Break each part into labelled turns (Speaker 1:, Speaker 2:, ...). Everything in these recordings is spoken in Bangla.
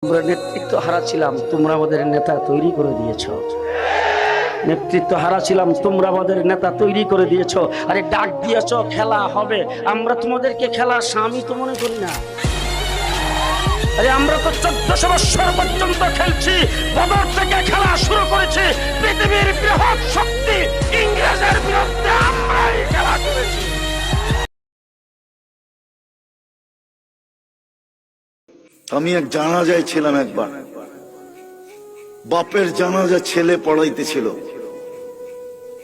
Speaker 1: আমরা নেতৃত্ব হারা ছিলাম, তোমরা আমাদের নেতা তৈরি করে দিয়েছো। নেতৃত্ব হারা ছিলাম, তোমরা আমাদের নেতা তৈরি করে দিয়েছো। আরে ডাক দিয়েছো খেলা হবে, আমরা তোমাদেরকে খেলার স্বামী তো মনে করি না। আরে আমরা তো 1400 বছর পর্যন্ত খেলছি, বদর থেকে খেলা শুরু করেছি। পৃথিবীর বৃহৎ শক্তি ইংরেজের বিরুদ্ধে আমরাই খেলা করেছি।
Speaker 2: আমি এক জানাজায় ছিলাম একবার, বাপের জানাজা ছেলে পড়াইতেছিল,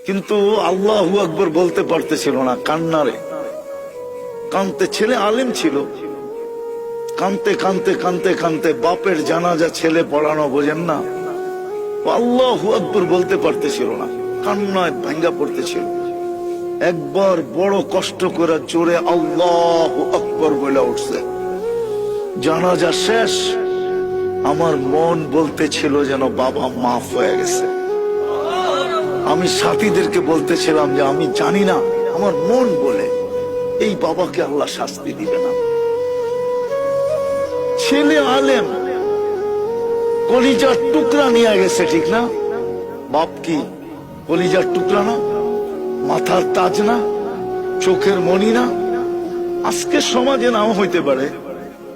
Speaker 2: কিন্তু আল্লাহু আকবার বলতে পারতেছিল না, কান্নারে কানতে। ছেলে আলেম ছিল, কানতে কানতে কানতে কানতে বাপের জানাজা ছেলে পড়ানো বোঝেন না, আল্লাহু আকবার বলতে পারতেছিল না, কান্নায় ভাঙ্গা পড়তেছিল। একবার বড় কষ্ট করে জোরে আল্লাহু আকবার বলে উঠছে। জানাজা শেষ, আমার মন বলতেছিল যেন বাবা মাফ হয়ে গেছে। আমি সাথীদেরকে বলতেছিলাম যে আমি জানি না, আমার মন বলে এই বাবাকে আল্লাহ শাস্তি দিবে না। ছেলে আলেম, কলিজার টুকরা নিয়ে গেছে, ঠিক না? বাপ কি কলিজার টুকরা না? মাথার তাজ না? চোখের মণি না? আজকে সমাজে নাও হইতে পারে,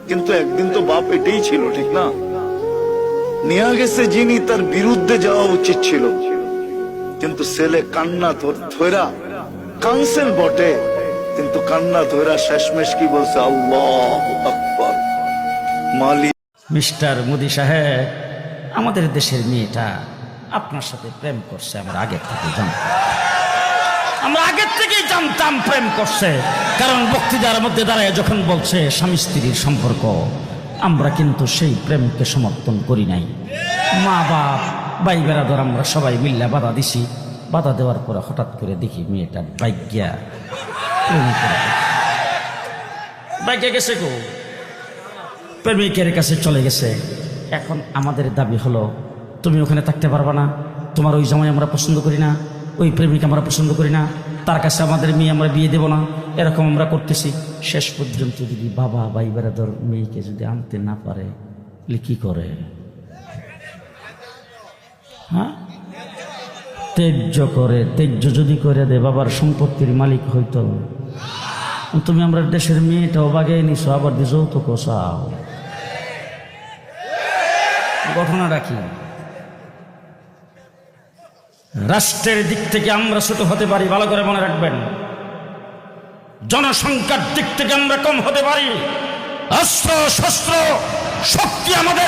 Speaker 2: কিন্তু একদিন তো বাপ এটাই ছিল, ঠিক না? নিয়ে গেছে যিনি, তার বিরুদ্ধে যাওয়া উচিত ছিল, কিন্তু ছেলে কান্না ধরা কাউন্সিল বটে, কিন্তু কান্না ধরা শেষমেশ কি বলছে? আল্লাহু আকবার। মালিক
Speaker 1: মিস্টার মোদি সাহেব, আমাদের দেশের মেয়েটা আপনার সাথে প্রেম করছে, আমরা আগের থেকে জানতাম। আমরা আগের থেকেই জানতাম প্রেম করছে, কারণ বক্তৃতার মধ্যে দাঁড়ায় যখন বলছে স্বামী স্ত্রীর সম্পর্ক, আমরা কিন্তু সেই প্রেমকে সমর্থন করি নাই। মা বাপ ভাই বেড়াদর আমরা সবাই মিল্লা বাধা দিছি। বাধা দেওয়ার পরে হঠাৎ করে দেখি মেয়েটা বাইজ্ঞা বাইজ্ঞা গেছে গো, প্রেমিকের কাছে চলে গেছে। এখন আমাদের দাবি হলো, তুমি ওখানে থাকতে পারবা না, তোমার ওই জামাই আমরা পছন্দ করি না, ওই প্রেমিক আমরা পছন্দ করি না, তার কাছে আমাদের মেয়ে আমরা বিয়ে দেব না, এরকম আমরা করতেছি। শেষ পর্যন্ত যদি বাবা ভাই বেড়াদর মেয়েকে যদি আনতে না পারে, কি করে? হ্যাঁ, তেজ্য করে। তেজ্য যদি করে দে, বাবার সম্পত্তির মালিক হইতো। তুমি আমরা দেশের মেয়েটাও বাগিয়ে নিছো, আবার দিয়ে যৌতুক চাও। ঘটনাটা কি? রাষ্ট্রের দিক থেকে আমরা ছোট হতে পারি, ভালো করে মনে রাখবেন। জনসংখ্যার দিক থেকে আমরা কম হতে পারি, অস্ত্র শস্ত্র শক্তি আমাদের